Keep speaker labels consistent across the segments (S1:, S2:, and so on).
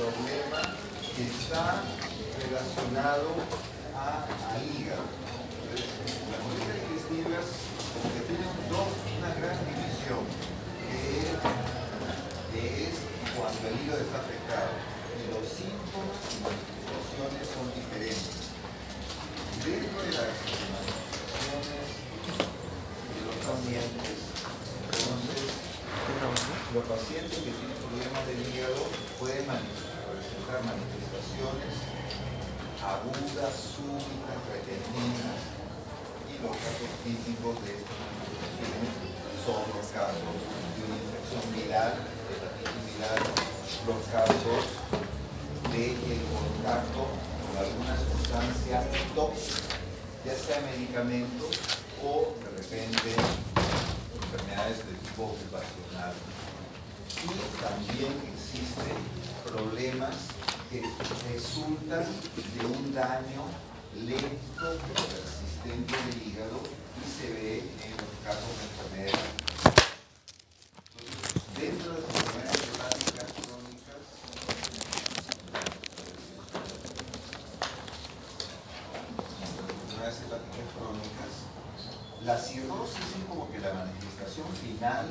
S1: problema que está relacionado al hígado. Entonces, las molestias digestivas tienen una gran división, que es cuando el hígado está afectado. Y los síntomas y manifestaciones son diferentes. Dentro de las manifestaciones de los pacientes, entonces, los pacientes que tienen problemas del hígado pueden presentar manifestaciones agudas, súbitas, repentinas, y los casos típicos de estas manifestaciones son los casos de una infección viral, de hepatitis viral, los casos de contacto con alguna sustancia tóxica, ya sea medicamentos o de repente enfermedades de tipo ocupacional. Y también existen problemas que resultan de un daño lento pero persistente del hígado y se ve en los casos de enfermedades. Entonces, dentro de las enfermedades hepáticas crónicas, la cirrosis es como que la manifestación final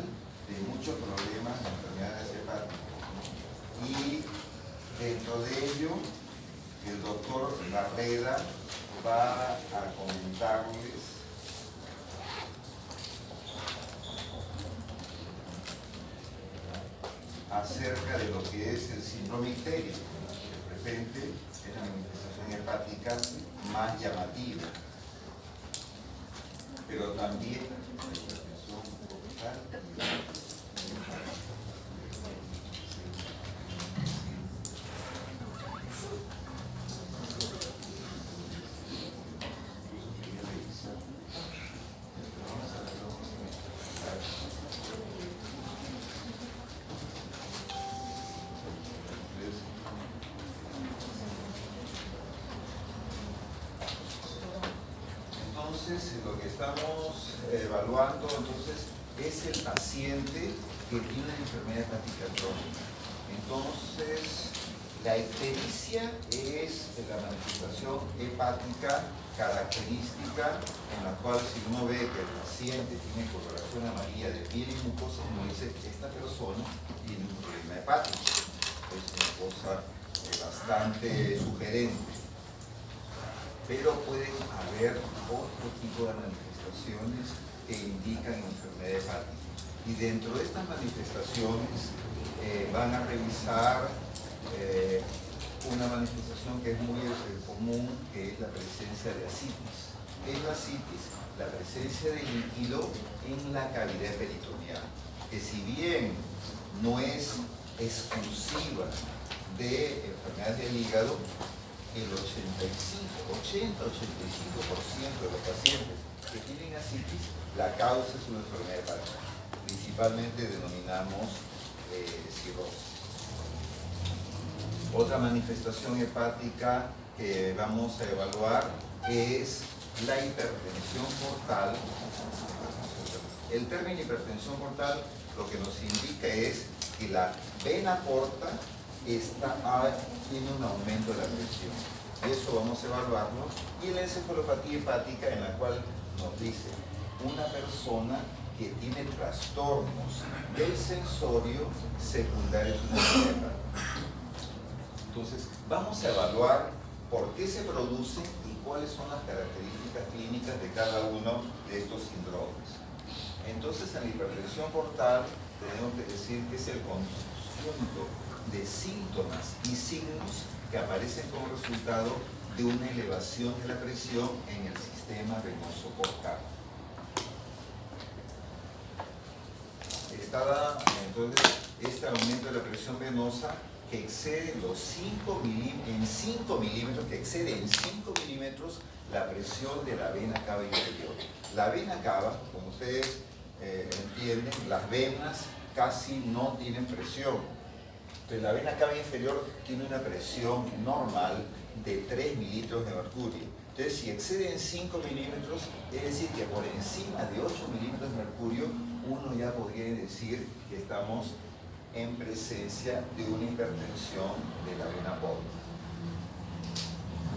S1: de muchos problemas de enfermedades hepáticas. Y dentro de ello, el doctor Barreda va a comentarles acerca de lo que es el síndrome ictérico. De repente es la manifestación hepática más llamativa, pero también la hipertensión portal. Entonces, lo que estamos evaluando entonces es el paciente que tiene una enfermedad hepática crónica. Entonces, la ictericia es la manifestación hepática característica en la cual si uno ve que el paciente tiene coloración amarilla de piel y mucosa, uno dice que esta persona tiene un problema hepático. Es una cosa bastante sugerente. Pero pueden haber otro tipo de manifestaciones que indican enfermedad hepática. Y dentro de estas manifestaciones van a revisar una manifestación que es muy común, que es la presencia de ascitis. ¿Qué es la ascitis? La presencia de líquido en la cavidad peritoneal, que si bien no es exclusiva de enfermedades del hígado, el 80-85% de los pacientes que tienen ascitis, la causa es una enfermedad hepática. Principalmente denominamos cirrosis. Otra manifestación hepática que vamos a evaluar es la hipertensión portal. El término hipertensión portal lo que nos indica es que la vena porta tiene un aumento de la presión. Y eso vamos a evaluarlo. Y la encefalopatía hepática, en la cual nos dice una persona que tiene trastornos del sensorio secundarios a una enfermedad. Entonces, vamos a evaluar por qué se producen y cuáles son las características clínicas de cada uno de estos síndromes. Entonces, en la hipertensión portal tenemos que decir que es el conjunto de síntomas y signos que aparecen como resultado de una elevación de la presión en el sistema venoso portal. Entonces, este aumento de la presión venosa que excede los 5 milímetros, que excede en 5 milímetros la presión de la vena cava inferior. La vena cava, como ustedes entienden, las venas casi no tienen presión. Entonces, la vena cava inferior tiene una presión normal de 3 mililitros de mercurio. Entonces, si excede en 5 milímetros, es decir, que por encima de 8 milímetros de mercurio, uno ya podría decir que estamos en presencia de una hipertensión de la vena porta.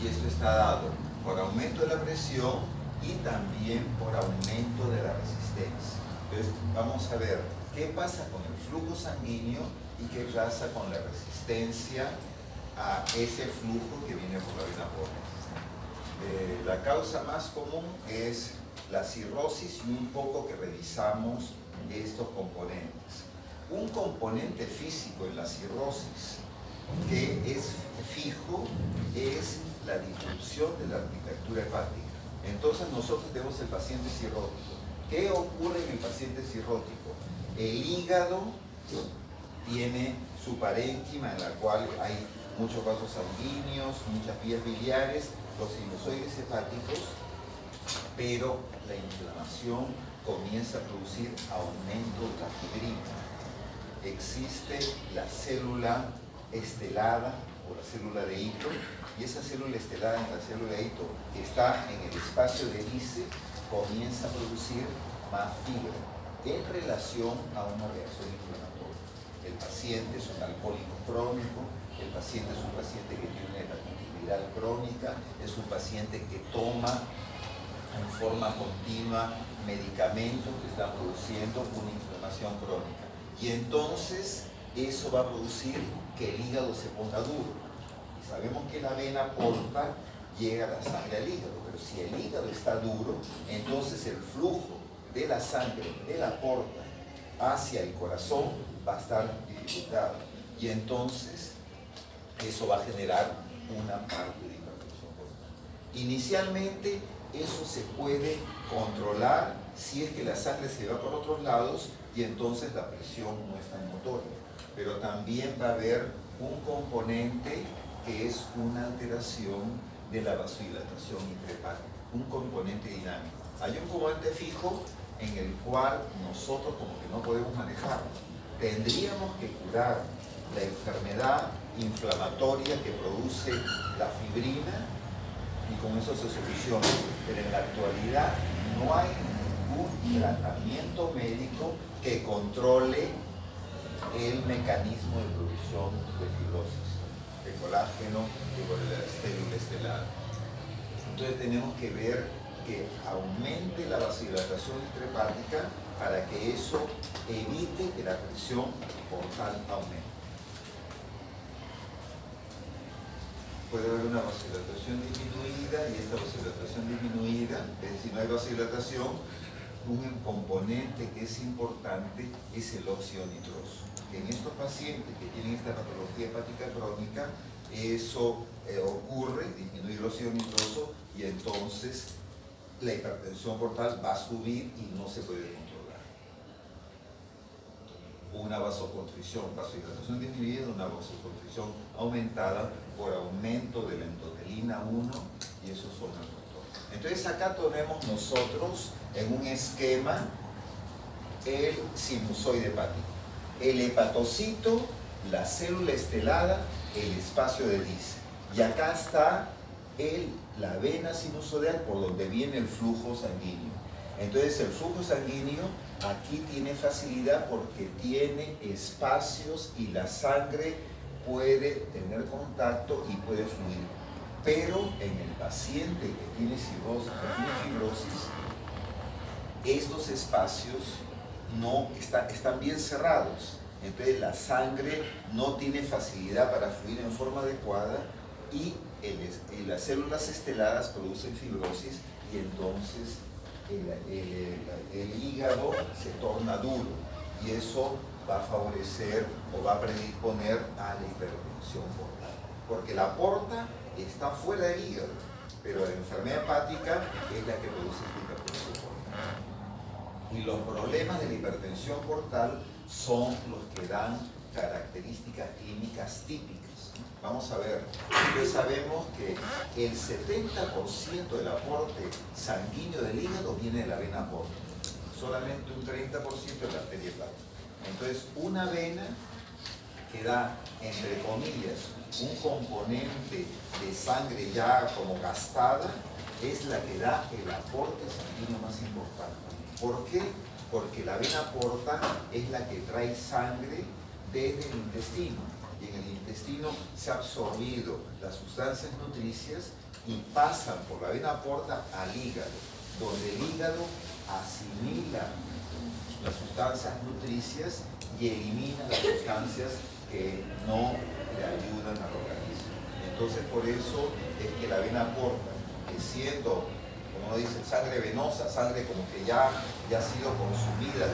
S1: Y esto está dado por aumento de la presión y también por aumento de la resistencia. Entonces vamos a ver qué pasa con el flujo sanguíneo y qué pasa con la resistencia a ese flujo que viene por la vena porta. La causa más común es la cirrosis y un poco que revisamos estos componentes. Un componente físico en la cirrosis que es fijo es la disrupción de la arquitectura hepática. Entonces nosotros tenemos el paciente cirrótico. ¿Qué ocurre en el paciente cirrótico? El hígado tiene su parénquima en la cual hay muchos vasos sanguíneos, muchas vías biliares, los sinusoides hepáticos, pero la inflamación comienza a producir aumento de la fibrina. Existe la célula estelada o la célula de Ito, y esa célula estelada en la célula de Ito que está en el espacio de Lice comienza a producir más fibra en relación a una reacción inflamatoria. El paciente es un alcohólico crónico, el paciente es un paciente que tiene una hepatitis viral crónica, es un paciente que toma en forma continua medicamentos que están produciendo una inflamación crónica. Y entonces eso va a producir que el hígado se ponga duro. Y sabemos que la vena porta llega la sangre al hígado, pero si el hígado está duro, entonces el flujo de la sangre de la porta hacia el corazón va a estar dificultado. Y entonces eso va a generar una parte de hipertensión portal. Inicialmente eso se puede controlar si es que la sangre se va por otros lados y entonces la presión no es tan notoria. Pero también va a haber un componente que es una alteración de la vasodilatación intrahepática, un componente dinámico. Hay un componente fijo en el cual nosotros como que no podemos manejarlo. Tendríamos que curar la enfermedad inflamatoria que produce la fibrina y con eso se soluciona. Pero en la actualidad no hay ningún tratamiento médico que controle el mecanismo de producción de fibrosis, de colágeno y por la célula estelar. Entonces tenemos que ver que aumente la vasodilatación intrahepática para que eso evite que la presión portal aumente. Puede haber una vasodilatación disminuida y esta vasodilatación disminuida, es decir, no hay vasodilatación, un componente que es importante es el óxido nitroso. En estos pacientes que tienen esta patología hepática crónica, eso ocurre, disminuye el óxido nitroso y entonces la hipertensión portal va a subir y no se puede controlar. Una vasoconstricción, vasodilatación disminuida, una vasoconstricción aumentada por aumento de la endotelina 1 y esos son los factores. Entonces acá tenemos nosotros en un esquema el sinusoide hepático. El hepatocito, la célula estelada, el espacio de Lice. Y acá está la vena sinusoidal por donde viene el flujo sanguíneo. Entonces el flujo sanguíneo aquí tiene facilidad porque tiene espacios y la sangre puede tener contacto y puede fluir. Pero en el paciente que tiene cirrosis, que tiene fibrosis, estos espacios no están bien cerrados, entonces la sangre no tiene facilidad para fluir en forma adecuada y las células esteladas producen fibrosis y entonces el hígado se torna duro y eso va a favorecer o va a predisponer a la hipertensión portal, porque la porta está fuera del hígado, pero la enfermedad hepática es la que produce la hipertensión portal. Y los problemas de la hipertensión portal son los que dan características clínicas típicas. Vamos a ver, ya sabemos que el 70% del aporte sanguíneo del hígado viene de la vena porta, solamente un 30% de la arteria hepática. Entonces, una vena que da, entre comillas, un componente de sangre ya como gastada, es la que da el aporte sanguíneo más importante. ¿Por qué? Porque la vena porta es la que trae sangre desde el intestino. Y en el intestino se ha absorbido las sustancias nutricias y pasan por la vena porta al hígado, donde el hígado asimila las sustancias nutricias y elimina las sustancias que no le ayudan al organismo. Entonces, por eso es que la vena porta, que siendo, como uno dice, sangre venosa, sangre como que ya ha sido consumida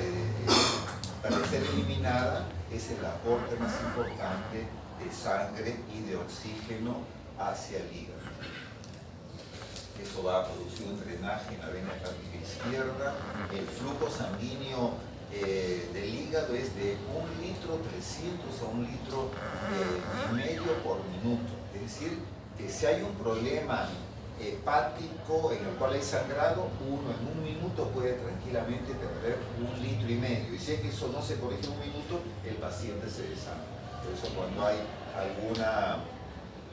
S1: para ser eliminada, es el aporte más importante de sangre y de oxígeno hacia el hígado. Eso va a producir un drenaje en la vena hepática izquierda. El flujo sanguíneo del hígado es de 1,3 litros a 1,5 litros por minuto. Es decir, que si hay un problema hepático en el cual hay sangrado, uno en 1 minuto puede tranquilamente perder 1,5 litros. Y si es que eso no se corrige en 1 minuto, el paciente se desangra. Por eso cuando hay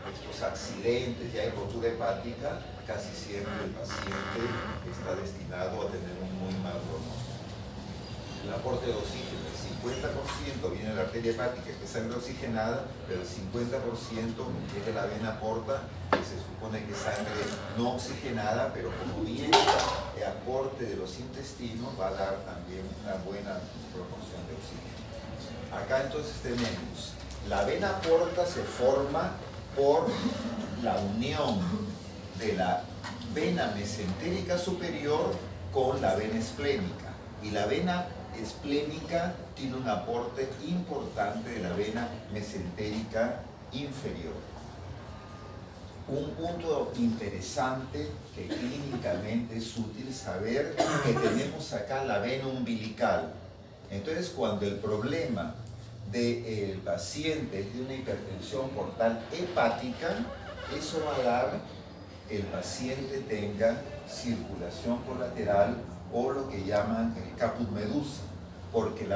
S1: estos accidentes y hay rotura hepática, casi siempre el paciente está destinado a tener un muy mal pronóstico. El aporte de oxígeno, el 50% viene de la arteria hepática, que es sangre oxigenada, pero el 50% es de la vena porta, que se supone que es sangre no oxigenada, pero como viene el aporte de los intestinos, va a dar también una buena proporción de oxígeno. Acá entonces tenemos, la vena porta se forma por la unión de la vena mesentérica superior con la vena esplénica. Y la vena esplénica tiene un aporte importante de la vena mesentérica inferior. Un punto interesante que clínicamente es útil saber que tenemos acá la vena umbilical. Entonces, cuando el problema del paciente es de una hipertensión portal hepática, eso va a dar que el paciente tenga circulación colateral o lo que llaman el caput medusa, porque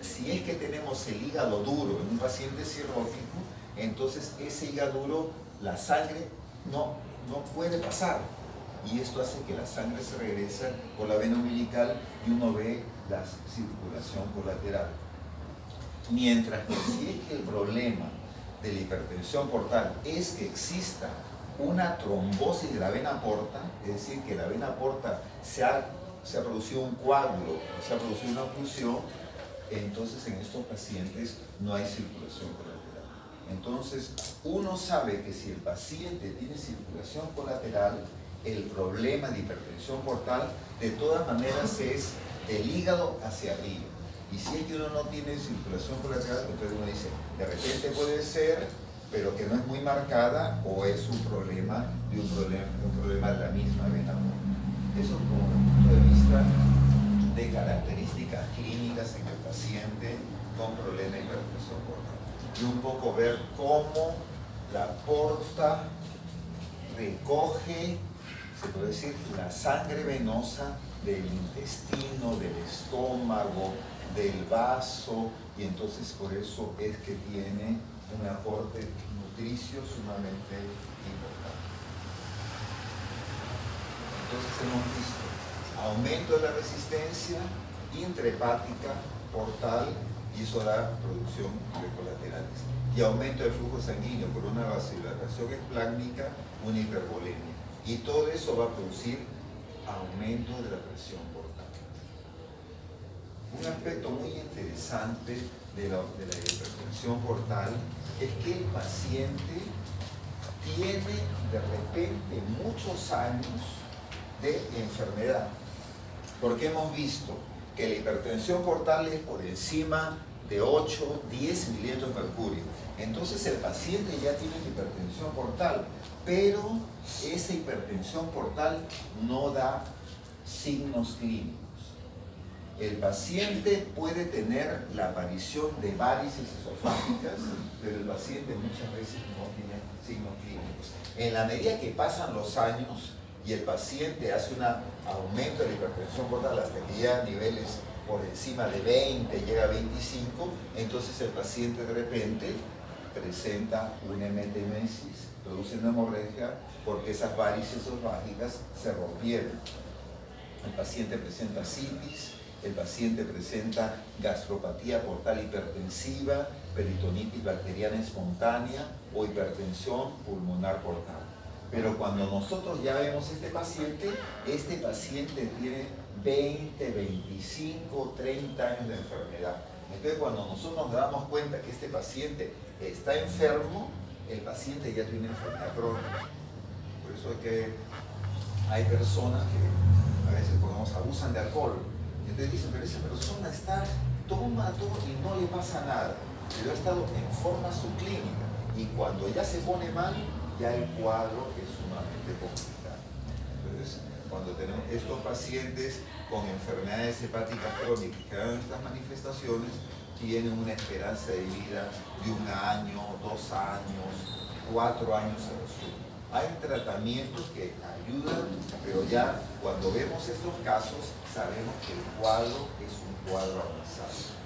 S1: si es que tenemos el hígado duro en un paciente cirrótico, entonces ese hígado duro, la sangre no puede pasar, y esto hace que la sangre se regrese por la vena umbilical y uno ve la circulación colateral. Mientras que si es que el problema de la hipertensión portal es que exista una trombosis de la vena porta, es decir, que la vena porta se ha producido un coágulo, se ha producido una oclusión, entonces en estos pacientes no hay circulación colateral. Entonces, uno sabe que si el paciente tiene circulación colateral, el problema de hipertensión portal de todas maneras es del hígado hacia arriba. Y si es que uno no tiene circulación colateral, entonces uno dice, de repente puede ser, pero que no es muy marcada, o es un problema de la misma vena porta. Eso como punto de vista de características clínicas en el paciente con problema de hipertensión portal. Y un poco ver cómo la porta recoge, se puede decir, la sangre venosa del intestino, del estómago, del vaso, y entonces por eso es que tiene un aporte nutricio sumamente importante. Entonces hemos visto aumento de la resistencia intrahepática, portal, y eso da producción de colaterales. Y aumento del flujo sanguíneo por una vasodilatación esplácnica, una hipervolemia. Y todo eso va a producir aumento de la presión portal. Un aspecto muy interesante de la hipertensión portal es que el paciente tiene de repente muchos años de enfermedad, porque hemos visto que la hipertensión portal es por encima de 8, 10 mililitros de mercurio. Entonces el paciente ya tiene hipertensión portal, pero esa hipertensión portal no da signos clínicos. El paciente puede tener la aparición de varices esofágicas, pero el paciente muchas veces no tiene signos clínicos. En la medida que pasan los años y el paciente hace un aumento de la hipertensión portal hasta que llega a niveles por encima de 20, llega a 25, entonces el paciente de repente presenta una emetemesis, produce una hemorragia porque esas varices esofágicas se rompieron. El paciente presenta citis, el paciente presenta gastropatía portal hipertensiva
S2: peritonitis bacteriana espontánea o hipertensión pulmonar portal. Pero cuando nosotros ya vemos este paciente tiene 20, 25, 30 años de enfermedad. Entonces cuando nosotros nos damos cuenta que este paciente está enfermo, el paciente ya tiene enfermedad crónica. Por eso hay personas que a veces abusan de alcohol. Y entonces dicen, pero esa persona toma todo y no le pasa nada. Pero ha estado en forma subclínica. Y cuando ya se pone mal, ya el cuadro es sumamente complicado. Entonces, cuando tenemos estos pacientes con enfermedades hepáticas crónicas que dan estas manifestaciones, tienen una esperanza de vida de 1 año, 2 años, 4 años a lo sumo. Hay tratamientos que ayudan, pero ya cuando vemos estos casos, sabemos que el cuadro es un cuadro avanzado.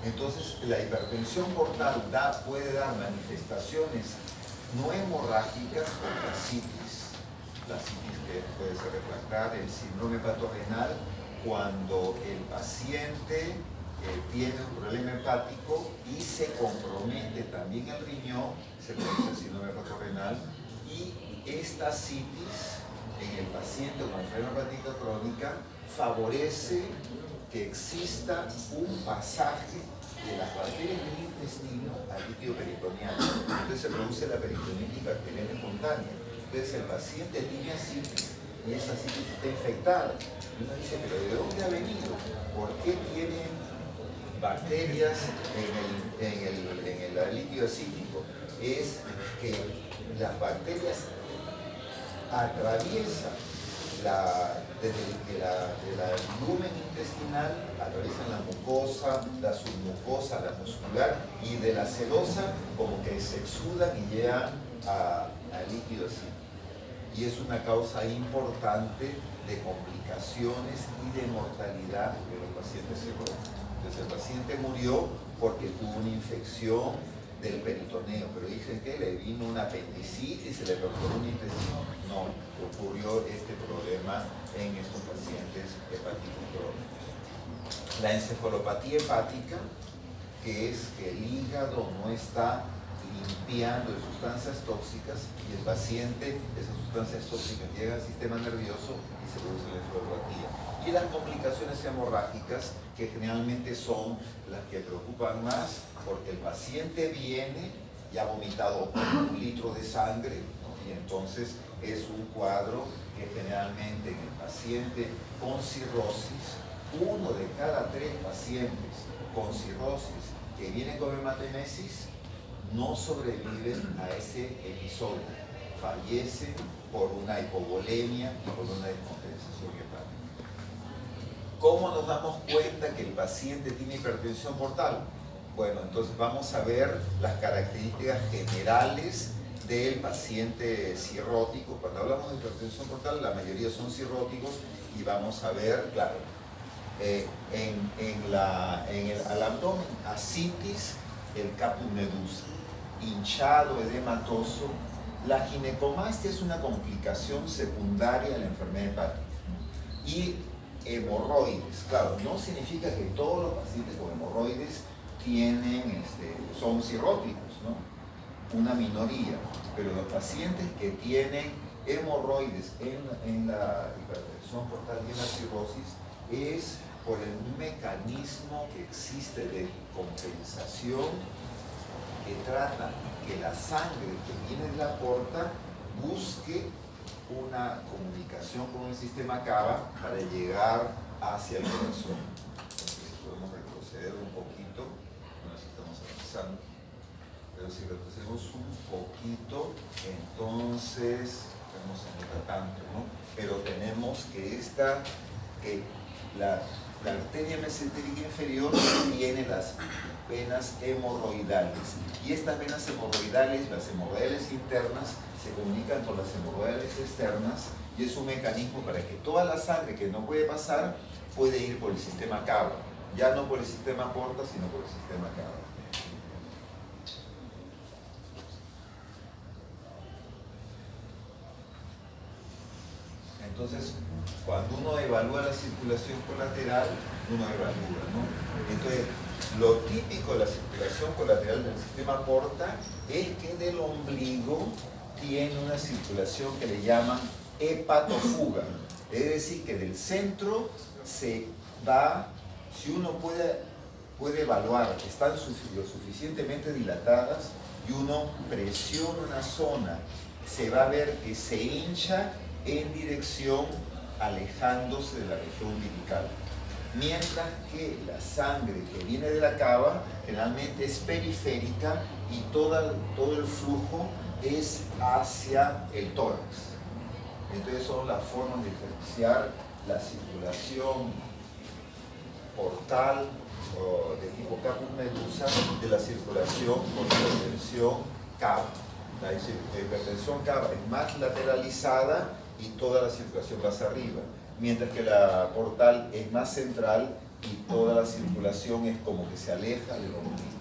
S2: Entonces, la hipertensión portal puede dar manifestaciones no hemorrágicas por la citis que puede ser refractaria, el síndrome hepatorenal, cuando el paciente tiene un problema hepático y se compromete también el riñón, se produce el síndrome hepatorenal, y esta citis en el paciente con enfermedad hepática crónica favorece que exista un pasaje de las bacterias del intestino al líquido peritoneal. Entonces se produce la peritonitis bacteriana espontánea. Entonces el paciente tiene citis y esa citis está infectada. Y uno dice, pero ¿de dónde ha venido? ¿Por qué tiene bacterias en el líquido acítico? Es que las bacterias atraviesan desde el lumen intestinal, atraviesan la mucosa, la submucosa, la muscular, y de la sedosa como que se exudan y llegan al líquido acítico. Y es una causa importante de complicaciones y de mortalidad de los pacientes cirróticos. Entonces el paciente murió porque tuvo una infección del peritoneo, pero dicen que le vino una apendicitis, se le perforó un intestino. No, ocurrió este problema en estos pacientes hepáticos crónicos. La encefalopatía hepática, que es que el hígado no está limpiando de sustancias tóxicas y el paciente, esas sustancias tóxicas llegan al sistema nervioso y se produce la encefalopatía. Y las complicaciones hemorrágicas, que generalmente son las que preocupan más, porque el paciente viene y ha vomitado 1 litro de sangre, ¿no? Y entonces es un cuadro que generalmente en el paciente con cirrosis, 1 de cada 3 pacientes con cirrosis que vienen con hematemesis no sobreviven a ese episodio, fallecen por una hipovolemia y por una descompensación hepática. ¿Cómo nos damos cuenta que el paciente tiene hipertensión portal? Bueno, entonces vamos a ver las características generales del paciente cirrótico. Cuando hablamos de hipertensión portal, la mayoría son cirróticos y vamos a ver, claro, al abdomen, ascitis, el caput medusa, hinchado, edematoso. La ginecomastia es una complicación secundaria de la enfermedad hepática. Y hemorroides, claro, no significa que todos los pacientes con hemorroides son cirróticos, ¿no? Una minoría, pero los pacientes que tienen hemorroides en la hipertensión portal y en la cirrosis es por un mecanismo que existe de compensación que trata que la sangre que viene de la porta busque una comunicación con el sistema cava para llegar hacia el corazón. Entonces podemos retroceder un poquito, no sé si estamos avanzando, pero si retrocedemos un poquito, entonces no se nota tanto, ¿no? Pero tenemos que la arteria mesentérica inferior tiene las venas hemorroidales, y estas venas hemorroidales, las hemorroidales internas, se comunican con las hemorroidales externas, y es un mecanismo para que toda la sangre que no puede pasar puede ir por el sistema cava, ya no por el sistema porta, sino por el sistema cava. Entonces, cuando uno evalúa la circulación colateral, uno evalúa, ¿no? Entonces, lo típico de la circulación colateral del sistema porta es que del ombligo tiene una circulación que le llaman hepatofuga. Es decir, que del centro se va, si uno puede evaluar, están lo suficientemente dilatadas y uno presiona una zona, se va a ver que se hincha en dirección alejándose de la región umbilical. Mientras que la sangre que viene de la cava generalmente es periférica y todo el flujo es hacia el tórax. Entonces son las formas de diferenciar la circulación portal o de tipo caput medusa de la circulación con hipertensión cava. La hipertensión cava es más lateralizada y toda la circulación va hacia arriba, mientras que la portal es más central y toda la circulación es como que se aleja del ombligo.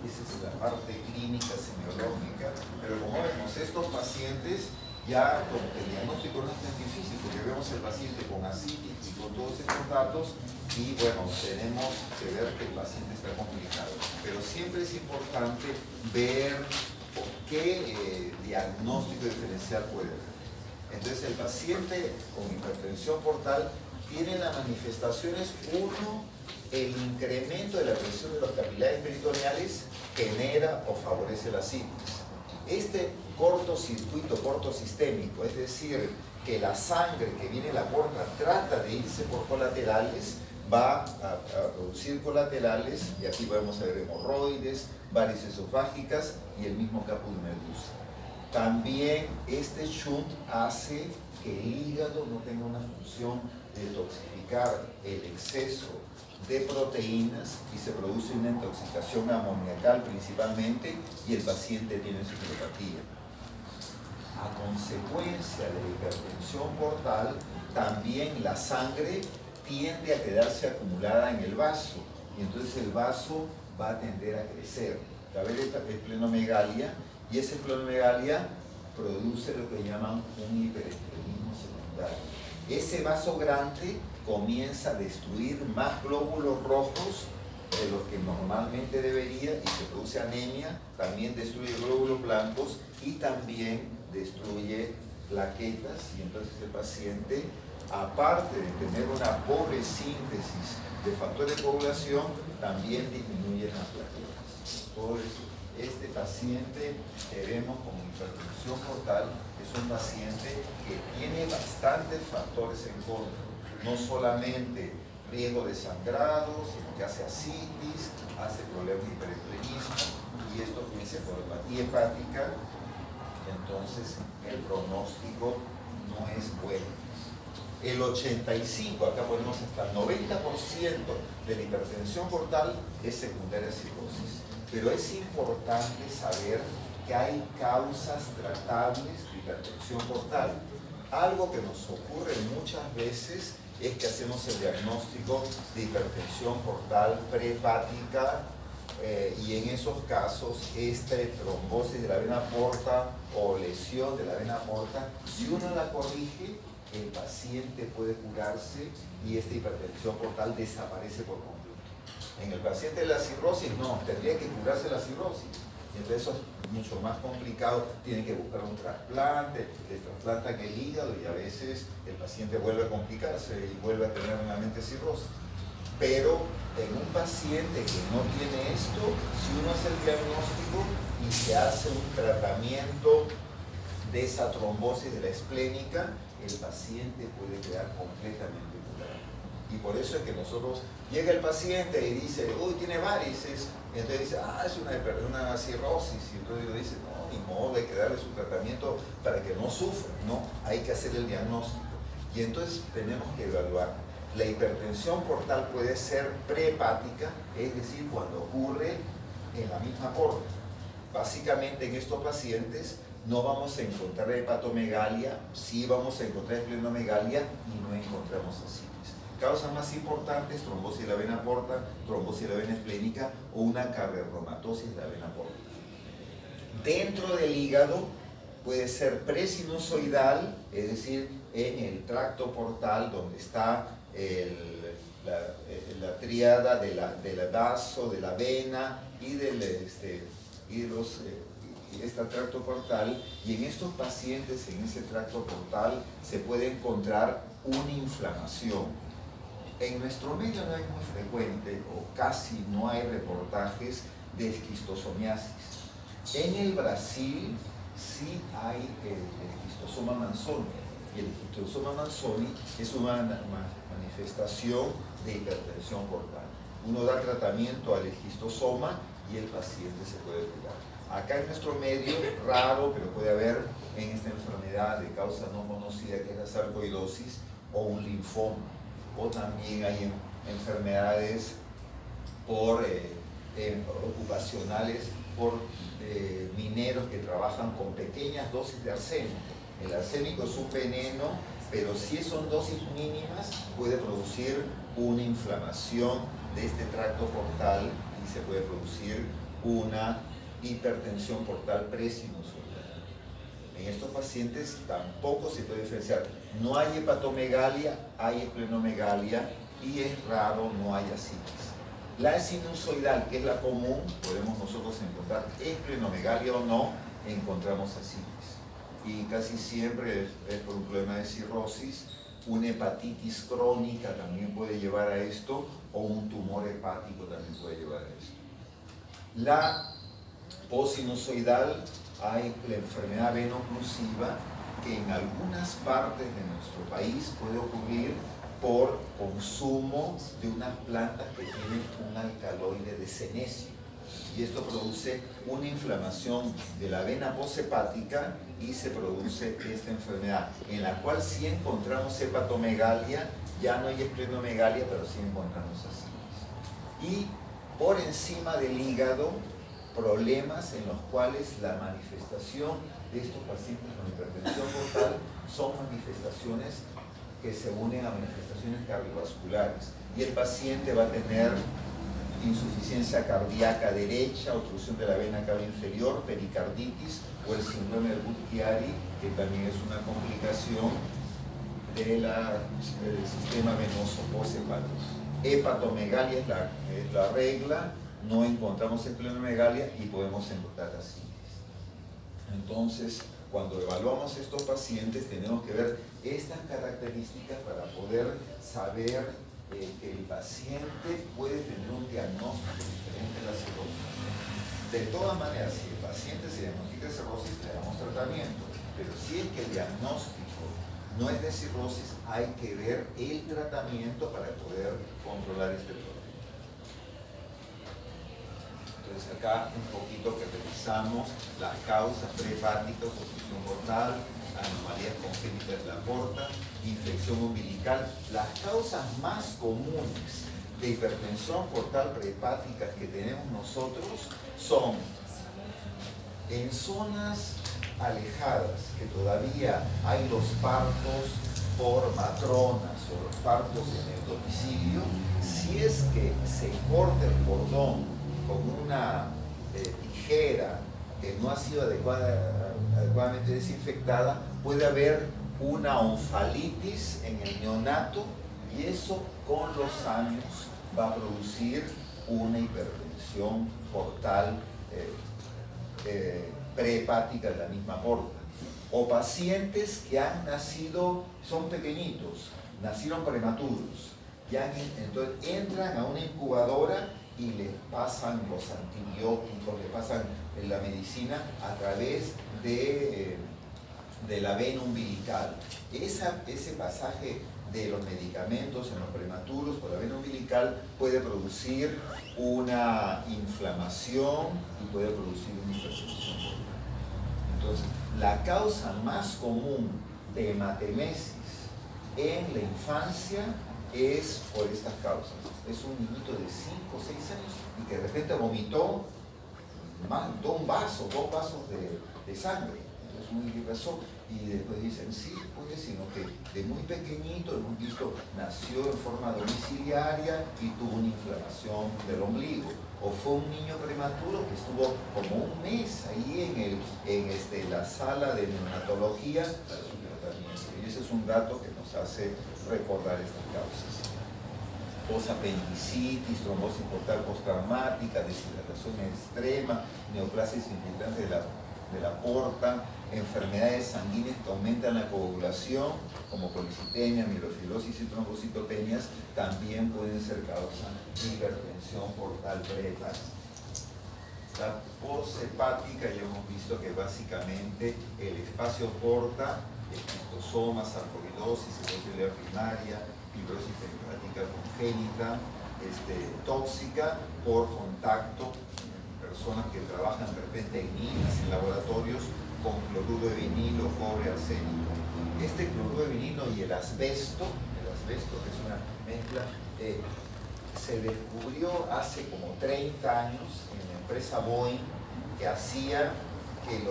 S2: Esa es la parte clínica semiológica, pero como vemos, estos pacientes ya como que el diagnóstico no es tan difícil, porque vemos el paciente con ascitis y con todos estos datos y bueno, tenemos que ver que el paciente está complicado, pero siempre es importante ver qué diagnóstico diferencial puede haber. Entonces el paciente con hipertensión portal tiene las manifestaciones, uno, el incremento de la presión de los capilares peritoneales genera o favorece la citis. Este cortocircuito, cortosistémico, es decir, que la sangre que viene de la porta trata de irse por colaterales, va a producir colaterales, y aquí podemos ver hemorroides, varices esofágicas y el mismo caput medusa. También este shunt hace que el hígado no tenga una función de detoxificar el exceso de proteínas y se produce una intoxicación amoniacal principalmente y el paciente tiene citopatía. A consecuencia de la hipertensión portal, también la sangre tiende a quedarse acumulada en el vaso y entonces el vaso va a tender a crecer. Va a haber esplenomegalia y esa esplenomegalia produce lo que llaman un hiperestrelismo secundario. Ese vaso grande comienza a destruir más glóbulos rojos de los que normalmente debería y se produce anemia, también destruye glóbulos blancos y también destruye plaquetas y entonces el paciente, aparte de tener una pobre síntesis de factores de coagulación, también disminuye las plaquetas. Por eso, este paciente que vemos con hipertensión portal es un paciente que tiene bastantes factores en contra, no solamente riesgo de sangrado, sino que hace ascitis, hace problemas de hiperestrelismo y esto fíjense por hepatía hepática, entonces el pronóstico no es bueno. El 85, acá ponemos hasta el 90% de la hipertensión portal es secundaria a cirrosis. Pero es importante saber que hay causas tratables de hipertensión portal. Algo que nos ocurre muchas veces es que hacemos el diagnóstico de hipertensión portal prehepática y en esos casos esta trombosis de la vena porta o lesión de la vena porta, si uno la corrige, el paciente puede curarse y esta hipertensión portal desaparece por completo. En el paciente de la cirrosis no, tendría que curarse la cirrosis. Entonces eso es mucho más complicado, tienen que buscar un trasplante, les trasplantan el hígado y a veces el paciente vuelve a complicarse y vuelve a tener nuevamente cirrosis. Pero en un paciente que no tiene esto, si uno hace el diagnóstico y se hace un tratamiento de esa trombosis de la esplénica, el paciente puede quedar completamente curado. Y por eso es que nosotros, llega el paciente y dice, uy, tiene varices, y entonces dice, es una cirrosis, y entonces uno dice, no, ni modo, hay que darle su tratamiento para que no sufra, no, hay que hacer el diagnóstico. Y entonces tenemos que evaluar. La hipertensión portal puede ser prehepática, es decir, cuando ocurre en la misma porta. Básicamente en estos pacientes no vamos a encontrar hepatomegalia, sí vamos a encontrar esplenomegalia y no encontramos ascitis. Causas más importantes, trombosis de la vena porta, trombosis de la vena esplénica o una cavernomatosis de la vena porta. Dentro del hígado puede ser presinusoidal, es decir, en el tracto portal donde está la tríada del vaso, de la vena y este tracto portal, y en estos pacientes, en ese tracto portal, se puede encontrar una inflamación. En nuestro medio no es muy frecuente, o casi no hay reportajes de esquistosomiasis. En el Brasil sí hay el esquistosoma manzoni, y el esquistosoma manzoni es una manifestación de hipertensión portal. Uno da tratamiento al esquistosoma y el paciente se puede curar. Acá en nuestro medio, raro, pero puede haber en esta enfermedad de causa no conocida, que es la sarcoidosis, o un linfoma. O también hay enfermedades ocupacionales por mineros que trabajan con pequeñas dosis de arsénico. El arsénico es un veneno, pero si son dosis mínimas puede producir una inflamación de este tracto portal y se puede producir una hipertensión portal presinusoidal. En estos pacientes tampoco se puede diferenciar. No hay hepatomegalia, hay esplenomegalia, y es raro, no hay ascitis. La sinusoidal, que es la común, podemos nosotros encontrar esplenomegalia o no, encontramos ascitis. Y casi siempre es por un problema de cirrosis. Una hepatitis crónica también puede llevar a esto, o un tumor hepático también puede llevar a esto. La posinusoidal, hay la enfermedad veno-oclusiva, que en algunas partes de nuestro país puede ocurrir por consumo de unas plantas que tienen un alcaloide de senecio, y esto produce una inflamación de la vena posthepática y se produce esta enfermedad, en la cual sí encontramos hepatomegalia, ya no hay esplenomegalia, pero sí encontramos ascitis. Y por encima del hígado, problemas en los cuales la manifestación de estos pacientes con hipertensión portal son manifestaciones que se unen a manifestaciones cardiovasculares, y el paciente va a tener insuficiencia cardíaca derecha, obstrucción de la vena cava inferior, pericarditis, o el síndrome de Budd-Chiari, que también es una complicación del sistema venoso posthepático. Hepatomegalia es la regla, no encontramos esplenomegalia y podemos encontrar ascitis. Entonces, cuando evaluamos estos pacientes, tenemos que ver estas características para poder saber que el paciente puede tener un diagnóstico diferente de la cirrosis. De todas maneras, si el paciente se diagnostica de cirrosis, le damos tratamiento, pero si es que el diagnóstico no es de cirrosis, hay que ver el tratamiento para poder controlar este problema. Entonces acá un poquito que revisamos las causas prehepáticas, obstrucción portal, anomalías congénitas de la aorta, infección umbilical. Las causas más comunes de hipertensión portal prehepática que tenemos nosotros son en zonas alejadas, que todavía hay los partos por matronas o los partos en el domicilio. Si es que se corta el cordón con una tijera que no ha sido adecuadamente desinfectada, puede haber una onfalitis en el neonato, y eso con los años va a producir una hipertensión portal prehepática de la misma aorta. O pacientes que han nacido, son pequeñitos, nacieron prematuros, entonces entran a una incubadora y les pasan los antibióticos, les pasan la medicina a través de la vena umbilical. Ese pasaje de los medicamentos en los prematuros por la vena umbilical puede producir una inflamación y puede producir una hipertensión. Entonces, la causa más común de hematemesis en la infancia es por estas causas. Es un niñito de 5 o 6 años y que de repente vomitó dos vasos de sangre. Entonces uno dice, ¿qué pasó? Y después dicen, sí, pues, sino que de muy pequeñito, hemos visto, nació en forma domiciliaria y tuvo una inflamación del ombligo. O fue un niño prematuro que estuvo como un mes ahí en la sala de neonatología para su tratamiento. Y ese es un dato que nos hace recordar estas causas. Posapendicitis, trombosis portal postraumática, deshidratación extrema, neoplasias infiltrantes de la porta, enfermedades sanguíneas que aumentan la coagulación, como policitemia, mielofibrosis y trombocitopenias, también pueden ser causa de hipertensión portal prehepática. La poshepática ya hemos visto que básicamente el espacio porta esquistosomas, sarcoidosis, cirrosis primaria, fibrosis hepática congénita, tóxica por contacto, personas que trabajan de repente en minas, en laboratorios, con cloruro de vinilo, cobre, arsénico. Este cloruro de vinilo y el asbesto que es una mezcla, se descubrió hace como 30 años en la empresa Boeing, que hacía que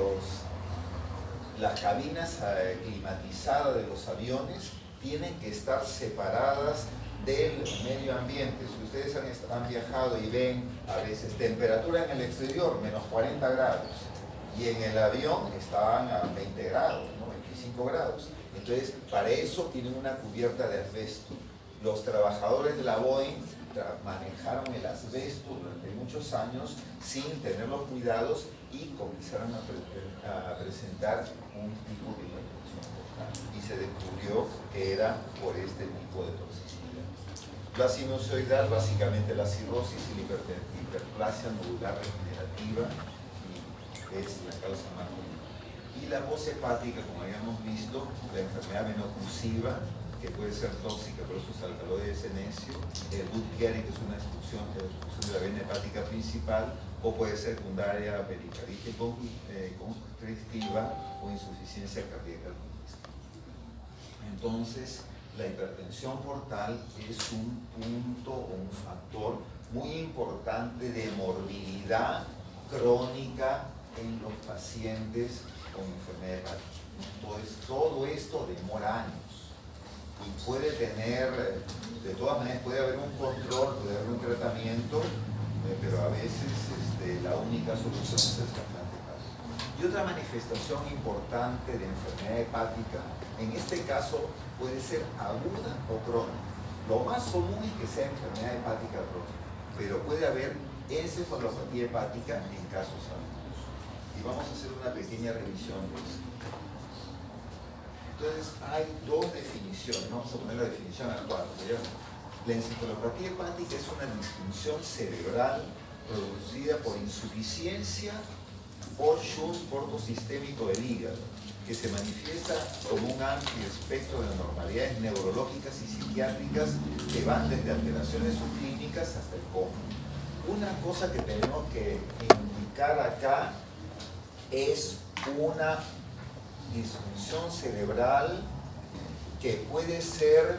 S2: las cabinas climatizadas de los aviones tienen que estar separadas del medio ambiente. Si ustedes han viajado y ven a veces temperatura en el exterior, menos 40 grados, y en el avión estaban a 20 grados, ¿no? 25 grados. Entonces, para eso tienen una cubierta de asbesto. Los trabajadores de la Boeing manejaron el asbesto durante muchos años sin tener los cuidados y comenzaron a presentar un tipo de hipertensión portal. Y se descubrió que era por este tipo de toxicidad. La sinusoidal, básicamente la cirrosis y la hiperplasia nodular regenerativa, es la causa más común. Y la poshepática, como habíamos visto, la enfermedad venoclusiva, que puede ser tóxica por esos alcaloides de necio, el Budd-Chiari, que es una obstrucción de la vena hepática principal, o puede ser secundaria pericarditis constrictiva o insuficiencia cardíaca congestiva. Entonces, la hipertensión portal es un punto o un factor muy importante de morbilidad crónica en los pacientes con enfermedad hepática. Entonces, todo esto demora años y puede tener, de todas maneras, puede haber un control, puede haber un tratamiento, pero a veces la única solución es bastante fácil. Y otra manifestación importante de enfermedad hepática, en este caso, puede ser aguda o crónica. Lo más común es que sea enfermedad hepática crónica, pero puede haber encefalopatía hepática en casos agudos. Y vamos a hacer una pequeña revisión de esto. Entonces, hay dos definiciones. Vamos a poner la definición actual. La encefalopatía hepática es una disfunción cerebral producida por insuficiencia o shunt portosistémico del hígado, que se manifiesta como un amplio espectro de anormalidades neurológicas y psiquiátricas que van desde alteraciones subclínicas hasta el coma. Una cosa que tenemos que indicar acá es una disfunción cerebral que puede ser